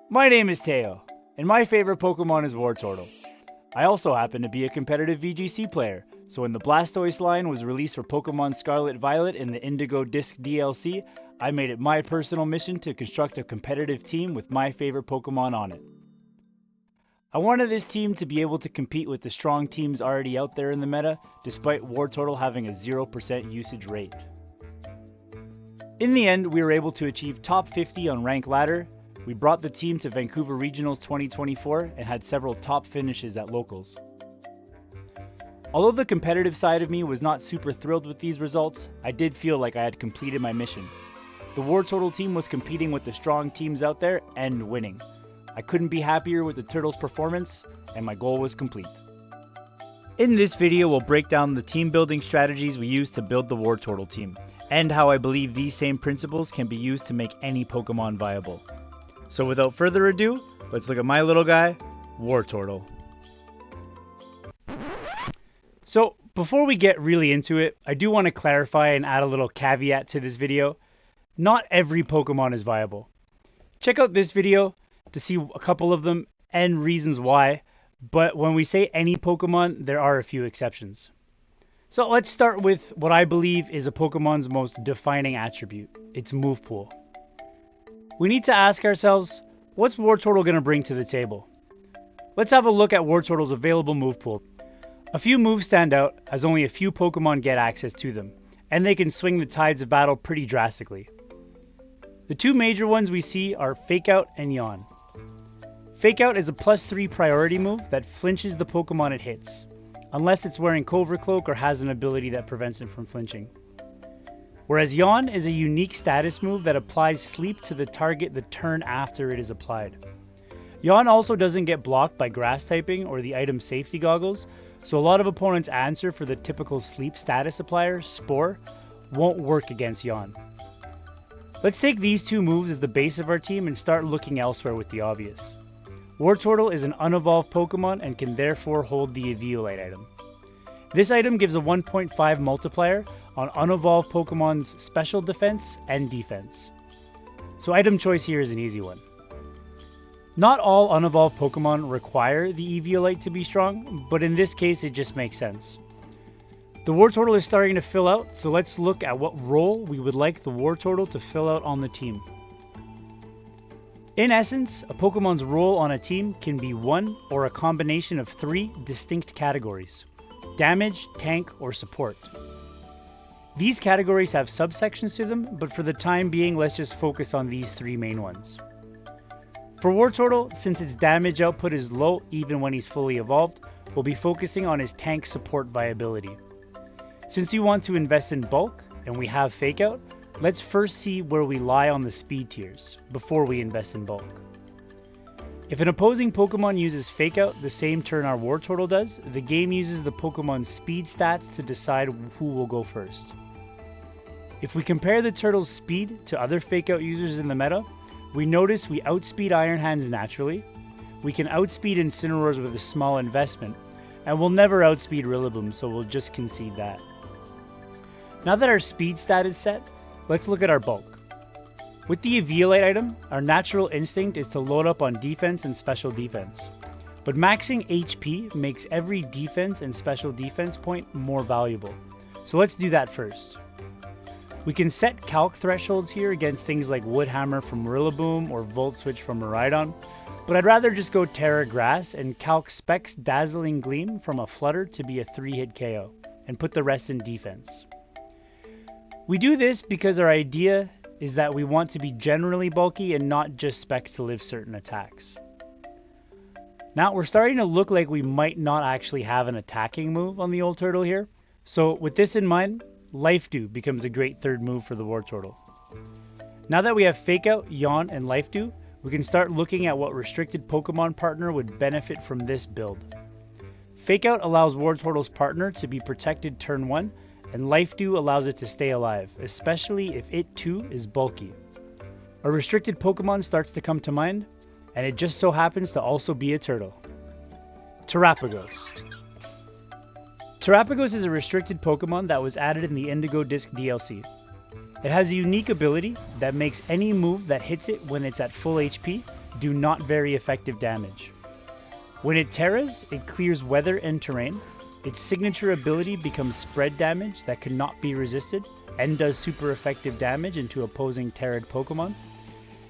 My name is Teo, and my favorite Pokemon is Wartortle. I also happen to be a competitive VGC player, so when the Blastoise line was released for Pokemon Scarlet Violet in the Indigo Disc DLC, I made it my personal mission to construct a competitive team with my favorite Pokemon on it. I wanted this team to be able to compete with the strong teams already out there in the meta, despite Wartortle having a 0% usage rate. In the end, we were able to achieve top 50 on Rank Ladder. We brought the team to Vancouver Regionals 2024 and had several top finishes at Locals. Although the competitive side of me was not super thrilled with these results, I did feel like I had completed my mission. The Wartortle team was competing with the strong teams out there and winning. I couldn't be happier with the Turtles' performance, and my goal was complete. In this video, we'll break down the team building strategies we used to build the Wartortle team, and how I believe these same principles can be used to make any Pokemon viable. So without further ado, let's look at my little guy, Wartortle. So before we get really into it, I do want to clarify and add a little caveat to this video. Not every Pokemon is viable. Check out this video to see a couple of them and reasons why, but when we say any Pokemon, there are a few exceptions. So let's start with what I believe is a Pokemon's most defining attribute, its move pool. We need to ask ourselves, what's Wartortle going to bring to the table? Let's have a look at Wartortle's available move pool. A few moves stand out as only a few Pokemon get access to them, and they can swing the tides of battle pretty drastically. The two major ones we see are Fake Out and Yawn. Fake Out is a +3 priority move that flinches the Pokemon it hits, unless it's wearing Covert Cloak or has an ability that prevents it from flinching. Whereas Yawn is a unique status move that applies sleep to the target the turn after it is applied. Yawn also doesn't get blocked by Grass typing or the item safety goggles, so a lot of opponents' answer for the typical sleep status applier, Spore, won't work against Yawn. Let's take these two moves as the base of our team and start looking elsewhere with the obvious. Wartortle is an unevolved Pokemon and can therefore hold the Eviolite item. This item gives a 1.5 multiplier on unevolved Pokemon's special defense and defense. So item choice here is an easy one. Not all unevolved Pokemon require the Eviolite to be strong, but in this case it just makes sense. The Wartortle is starting to fill out, so let's look at what role we would like the Wartortle to fill out on the team. In essence, a Pokemon's role on a team can be one or a combination of 3 distinct categories: damage, tank, or support. These categories have subsections to them, but for the time being, let's just focus on these 3 main ones. For Wartortle, since its damage output is low even when he's fully evolved, we'll be focusing on his tank support viability. Since we want to invest in bulk, and we have Fake Out, let's first see where we lie on the speed tiers, before we invest in bulk. If an opposing Pokemon uses Fake Out the same turn our Wartortle does, the game uses the Pokemon's speed stats to decide who will go first. If we compare the Turtle's speed to other Fake Out users in the meta, we notice we outspeed Iron Hands naturally, we can outspeed Incineroars with a small investment, and we'll never outspeed Rillaboom, so we'll just concede that. Now that our speed stat is set, let's look at our bulk. With the Eviolite item, our natural instinct is to load up on defense and special defense. But maxing HP makes every defense and special defense point more valuable. So let's do that first. We can set calc thresholds here against things like Wood Hammer from Rillaboom or Volt Switch from Miraidon, but I'd rather just go Terra Grass and calc Specs Dazzling Gleam from a Flutter to be a 3-hit KO, and put the rest in defense. We do this because our idea is that we want to be generally bulky and not just spec to live certain attacks. Now we're starting to look like we might not actually have an attacking move on the old turtle here, so with this in mind, Life Dew becomes a great third move for the Wartortle. Now that we have Fake Out, Yawn, and Life Dew, we can start looking at what restricted Pokemon partner would benefit from this build. Fake Out allows Wartortle's partner to be protected turn 1, and Life Dew allows it to stay alive, especially if it too is bulky. A restricted Pokemon starts to come to mind, and it just so happens to also be a turtle. Terapagos. Terapagos is a restricted Pokemon that was added in the Indigo Disc DLC. It has a unique ability that makes any move that hits it when it's at full HP do not very effective damage. When it terras, it clears weather and terrain. Its signature ability becomes spread damage that cannot be resisted and does super effective damage into opposing terra'd Pokemon.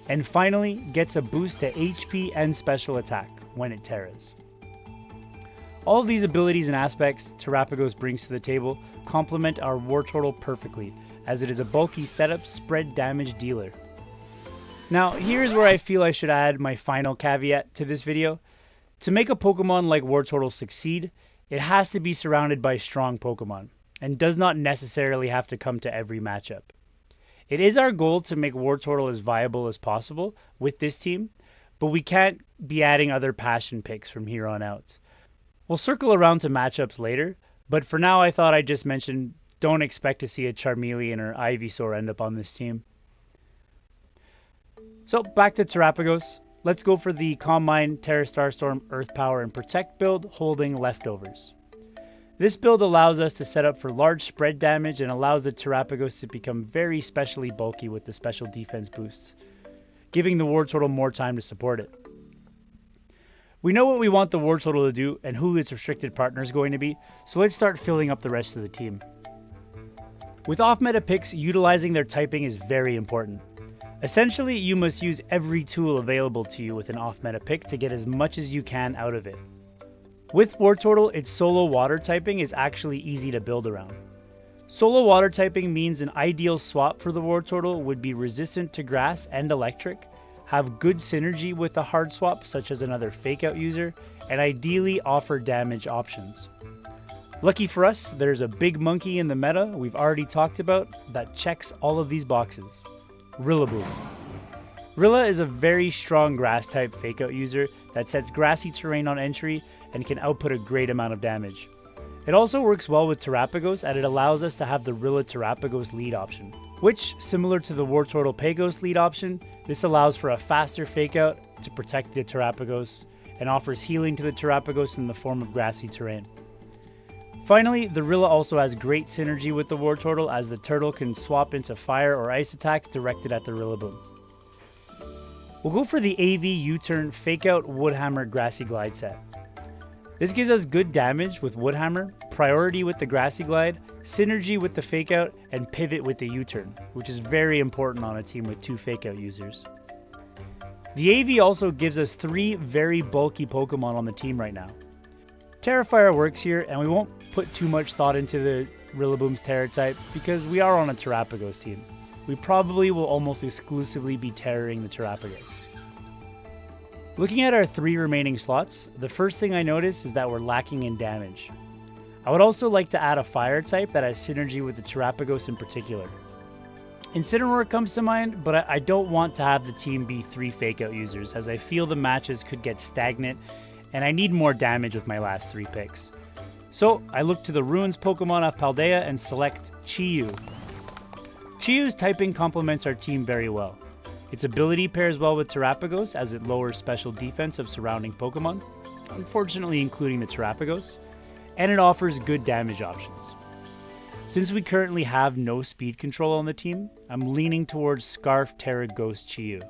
And finally, gets a boost to HP and special attack when it terras. All of these abilities and aspects Terapagos brings to the table complement our Wartortle perfectly, as it is a bulky setup spread damage dealer. Now, here's where I feel I should add my final caveat to this video. To make a Pokemon like Wartortle succeed, it has to be surrounded by strong Pokemon, and does not necessarily have to come to every matchup. It is our goal to make Wartortle as viable as possible with this team, but we can't be adding other passion picks from here on out. We'll circle around to matchups later, but for now I thought I'd just mention don't expect to see a Charmeleon or Ivysaur end up on this team. So back to Terapagos. Let's go for the Calm Mind, Terra Starstorm, Earth Power, and Protect build holding leftovers. This build allows us to set up for large spread damage and allows the Terapagos to become very specially bulky with the special defense boosts, giving the Wartortle more time to support it. We know what we want the Wartortle to do and who its restricted partner is going to be, so let's start filling up the rest of the team. With off-meta picks, utilizing their typing is very important. Essentially, you must use every tool available to you with an off-meta pick to get as much as you can out of it. With Wartortle, its solo water typing is actually easy to build around. Solo water typing means an ideal swap for the Wartortle would be resistant to grass and electric, have good synergy with a hard swap such as another fake out user, and ideally offer damage options. Lucky for us, there's a big monkey in the meta we've already talked about that checks all of these boxes. Rillaboom. Rilla is a very strong grass type fake out user that sets grassy terrain on entry and can output a great amount of damage. It also works well with Terapagos as it allows us to have the Rilla Terapagos lead option, which, similar to the Wartortle Pagos lead option, this allows for a faster fake out to protect the Terapagos and offers healing to the Terapagos in the form of grassy terrain. Finally, the Rilla also has great synergy with the Wartortle as the turtle can swap into fire or ice attacks directed at the Rillaboom. We'll go for the AV U-turn Fake Out Woodhammer Grassy Glide set. This gives us good damage with Woodhammer, priority with the Grassy Glide, synergy with the Fake Out, and pivot with the U-turn, which is very important on a team with 2 Fake Out users. The AV also gives us 3 very bulky Pokemon on the team right now. Terrafire works here, and we won't put too much thought into the Rillaboom's Terra type because we are on a Terapagos team. We probably will almost exclusively be terroring the Terapagos. Looking at our 3 remaining slots, the first thing I notice is that we're lacking in damage. I would also like to add a fire type that has synergy with the Terapagos in particular. Incineroar comes to mind, but I don't want to have the team be 3 fake out users as I feel the matches could get stagnant and I need more damage with my last 3 picks. So I look to the Ruins Pokemon of Paldea and select Chi-Yu. Chi-Yu's typing complements our team very well. Its ability pairs well with Terapagos as it lowers special defense of surrounding Pokemon, unfortunately including the Terapagos, and it offers good damage options. Since we currently have no speed control on the team, I'm leaning towards Scarf Terra Ghost Chi-Yu.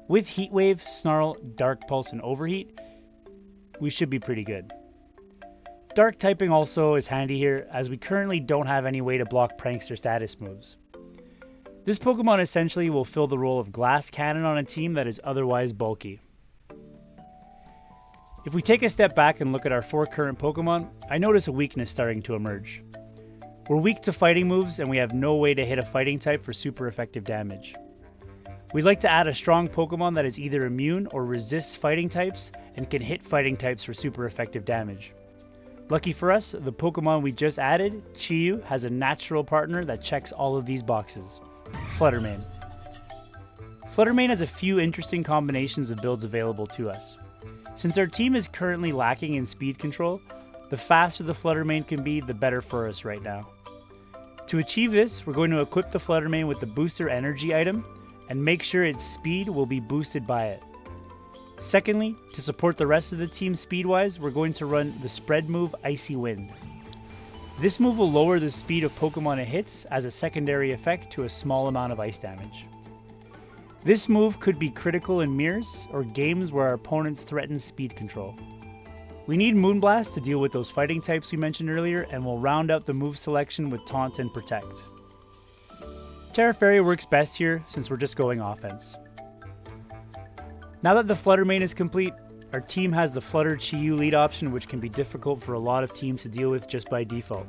With Heat Wave, Snarl, Dark Pulse, and Overheat, we should be pretty good. Dark typing also is handy here as we currently don't have any way to block Prankster status moves. This Pokemon essentially will fill the role of Glass Cannon on a team that is otherwise bulky. If we take a step back and look at our 4 current Pokemon, I notice a weakness starting to emerge. We're weak to fighting moves and we have no way to hit a fighting type for super effective damage. We'd like to add a strong Pokemon that is either immune or resists fighting types and can hit fighting types for super effective damage. Lucky for us, the Pokemon we just added, Chi-Yu, has a natural partner that checks all of these boxes. Fluttermane. Fluttermane has a few interesting combinations of builds available to us. Since our team is currently lacking in speed control, the faster the Fluttermane can be, the better for us right now. To achieve this, we're going to equip the Fluttermane with the Booster Energy item and make sure its speed will be boosted by it. Secondly, to support the rest of the team speed-wise, we're going to run the spread move Icy Wind. This move will lower the speed of Pokemon it hits as a secondary effect to a small amount of ice damage. This move could be critical in mirrors or games where our opponents threaten speed control. We need Moonblast to deal with those fighting types we mentioned earlier, and we'll round out the move selection with Taunt and Protect. Terra Fairy works best here since we're just going offense. Now that the Flutter main is complete, our team has the Flutter Chi-Yu lead option, which can be difficult for a lot of teams to deal with just by default.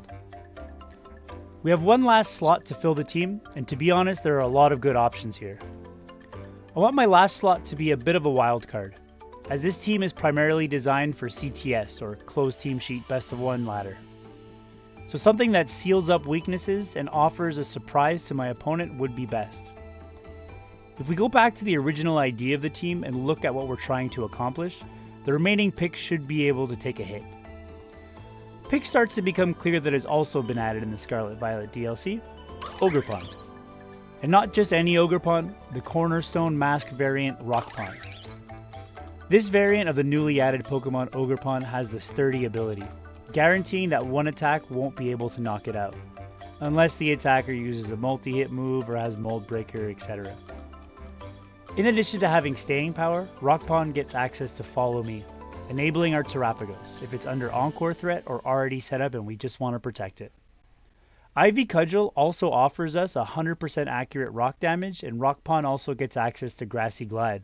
We have one last slot to fill the team, and to be honest, there are a lot of good options here. I want my last slot to be a bit of a wild card, as this team is primarily designed for CTS, or Closed Team Sheet Best of 1 ladder. So something that seals up weaknesses and offers a surprise to my opponent would be best. If we go back to the original idea of the team and look at what we're trying to accomplish, the remaining picks should be able to take a hit. Pick starts to become clear that has also been added in the Scarlet Violet DLC, Ogerpon. And not just any Ogerpon, the cornerstone mask variant Rockpon. This variant of the newly added Pokemon Ogerpon has the Sturdy ability, guaranteeing that one attack won't be able to knock it out, unless the attacker uses a multi-hit move or has Mold Breaker, etc. In addition to having staying power, Rockpon gets access to Follow Me, enabling our Terapagos if it's under Encore threat or already set up and we just want to protect it. Ivy Cudgel also offers us 100% accurate rock damage, and Rockpon also gets access to Grassy Glide,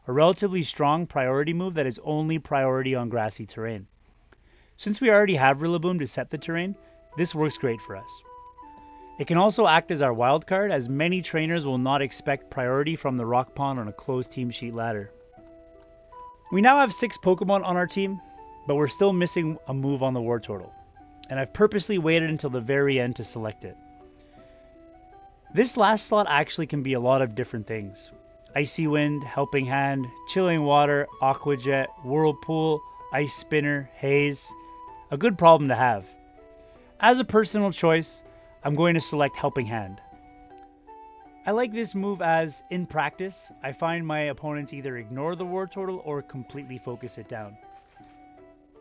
a relatively strong priority move that is only priority on grassy terrain. Since we already have Rillaboom to set the terrain, this works great for us. It can also act as our wildcard, as many trainers will not expect priority from the Rockpon on a closed team sheet ladder. We now have 6 Pokemon on our team, but we're still missing a move on the Wartortle, and I've purposely waited until the very end to select it. This last slot actually can be a lot of different things. Icy Wind, Helping Hand, Chilling Water, Aqua Jet, Whirlpool, Ice Spinner, Haze. A good problem to have. As a personal choice, I'm going to select Helping Hand. I like this move as, in practice, I find my opponents either ignore the Wartortle or completely focus it down.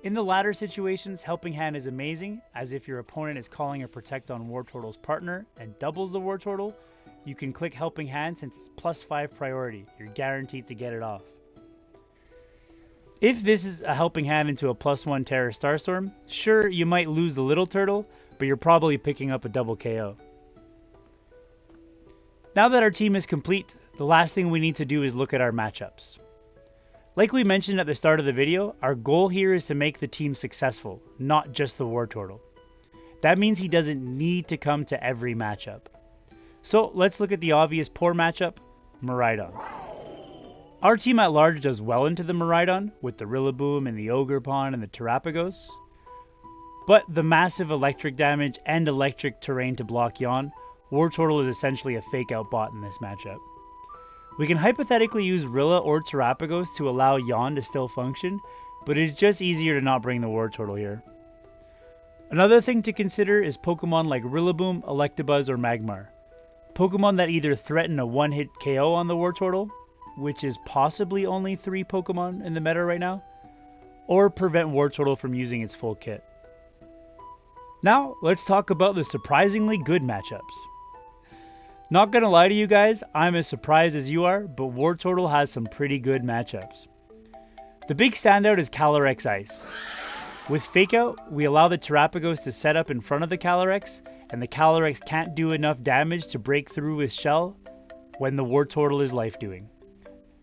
In the latter situations, Helping Hand is amazing, as if your opponent is calling a Protect on Wartortle's partner and doubles the Wartortle, you can click Helping Hand since it's +5 priority. You're guaranteed to get it off. If this is a Helping Hand into a +1 Terra Starstorm, sure, you might lose the little turtle, but you're probably picking up a double KO. Now that our team is complete, the last thing we need to do is look at our matchups. Like we mentioned at the start of the video, our goal here is to make the team successful, not just the Wartortle. That means he doesn't need to come to every matchup. So let's look at the obvious poor matchup, Miraidon. Our team at large does well into the Miraidon, with the Rillaboom and the Ogerpon and the Terapagos. But the massive electric damage and electric terrain to block Yawn, Wartortle is essentially a fake out bot in this matchup. We can hypothetically use Rilla or Terapagos to allow Yawn to still function, but it's just easier to not bring the Wartortle here. Another thing to consider is Pokemon like Rillaboom, Electabuzz, or Magmar. Pokemon that either threaten a one-hit KO on the Wartortle, which is possibly only 3 Pokemon in the meta right now, or prevent Wartortle from using its full kit. Now, let's talk about the surprisingly good matchups. Not gonna lie to you guys, I'm as surprised as you are, but Wartortle has some pretty good matchups. The big standout is Calyrex Ice. With Fake Out, we allow the Terapagos to set up in front of the Calyrex, and the Calyrex can't do enough damage to break through his shell when the Wartortle is life-doing.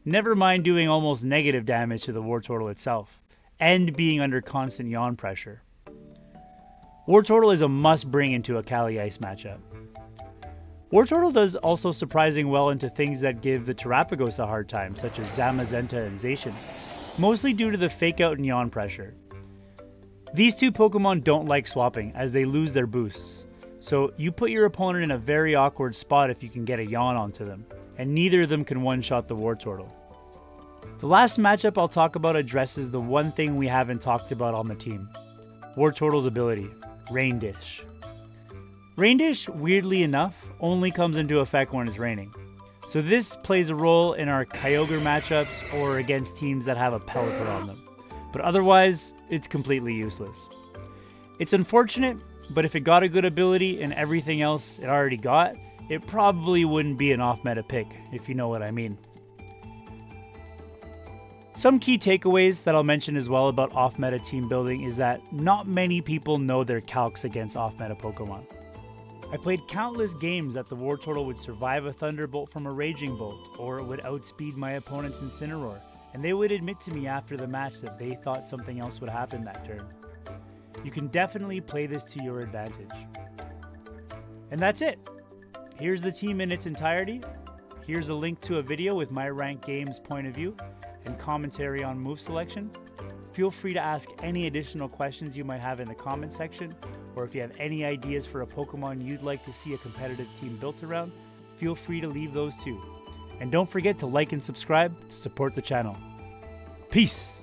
Never mind doing almost negative damage to the Wartortle itself, and being under constant Yawn pressure. Wartortle is a must-bring into a Cali Ice matchup. Wartortle does also surprising well into things that give the Terapagos a hard time, such as Zamazenta and Zacian, mostly due to the Fake Out and Yawn pressure. These two Pokemon don't like swapping, as they lose their boosts, so you put your opponent in a very awkward spot if you can get a Yawn onto them, and neither of them can one-shot the Wartortle. The last matchup I'll talk about addresses the one thing we haven't talked about on the team, Wartortle's ability, Rain Dish. Rain Dish, weirdly enough, only comes into effect when it's raining. So this plays a role in our Kyogre matchups or against teams that have a Pelipper on them. But otherwise, it's completely useless. It's unfortunate, but if it got a good ability and everything else it already got, it probably wouldn't be an off-meta pick, if you know what I mean. Some key takeaways that I'll mention as well about off-meta team building is that not many people know their calcs against off-meta Pokemon. I played countless games that the Wartortle would survive a Thunderbolt from a Raging Bolt, or it would outspeed my opponent's Incineroar, and they would admit to me after the match that they thought something else would happen that turn. You can definitely play this to your advantage. And that's it! Here's the team in its entirety. Here's a link to a video with my ranked game's point of view and commentary on move selection. Feel free to ask any additional questions you might have in the comment section, or if you have any ideas for a Pokemon you'd like to see a competitive team built around, feel free to leave those too. And don't forget to like and subscribe to support the channel. Peace!